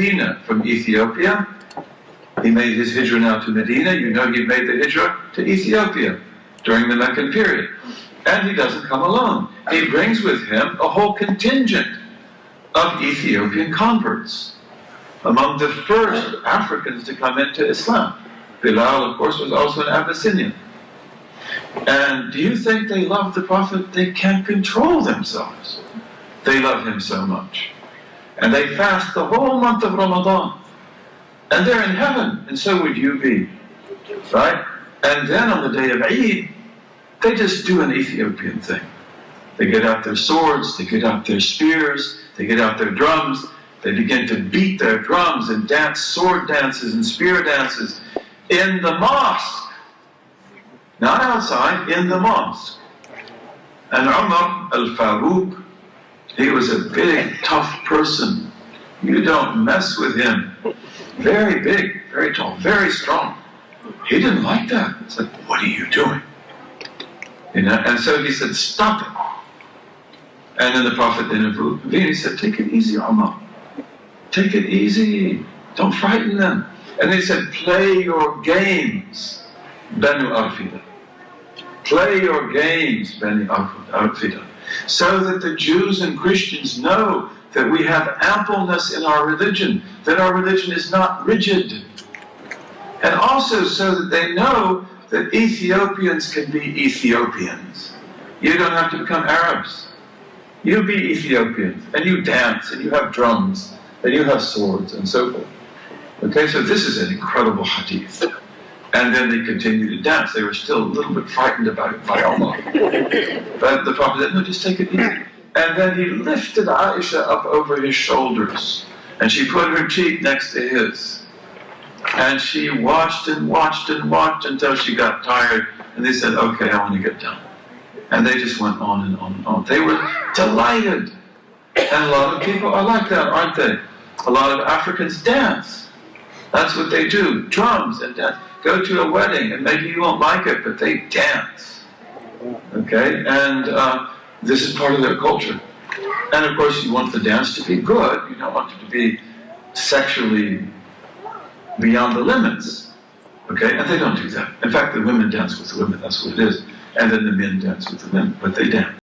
Medina from Ethiopia. He made his hijrah now to Medina. You know he made the hijrah to Ethiopia during the Meccan period. And he doesn't come alone. He brings with him a whole contingent of Ethiopian converts, among the first Africans to come into Islam. Bilal, of course, was also an Abyssinian. And do you think they love the Prophet? They can't control themselves. They love him so much. And they fast the whole month of Ramadan. And they're in heaven, and so would you be. Right? And then on the day of Eid, they just do an Ethiopian thing. They get out their swords, they get out their spears, they get out their drums, they begin to beat their drums and dance sword dances and spear dances in the mosque. Not outside, in the mosque. And Umar al-Faruq, he was a big, tough person. You don't mess with him. Very big, very tall, very strong. He didn't like that. He said, "What are you doing?" You know, and so he said, "Stop it." And then the Prophet intervened. He said, "Take it easy, Umar. Take it easy. Don't frighten them." And he said, "Play your games, Banu Arfida. Play your games, Banu Arfida, so that the Jews and Christians know that we have ampleness in our religion, that our religion is not rigid. And also so that they know that Ethiopians can be Ethiopians. You don't have to become Arabs. You be Ethiopians, and you dance, and you have drums, and you have swords, and so forth." Okay, so this is an incredible hadith. And then they continued to dance. They were still a little bit frightened about it by Allah. But the Prophet said, "No, just take it easy." And then he lifted Aisha up over his shoulders, and she put her cheek next to his. And she watched and watched and watched until she got tired, and they said, "Okay, I want to get down." And they just went on and on and on. They were delighted. And a lot of people are like that, aren't they? A lot of Africans dance. That's what they do, drums and dance. Go to a wedding, and maybe you won't like it, but they dance. Okay? And this is part of their culture. And of course, you want the dance to be good. You don't want it to be sexually beyond the limits. Okay? And they don't do that. In fact, the women dance with the women. That's what it is. And then the men dance with the men. But they dance.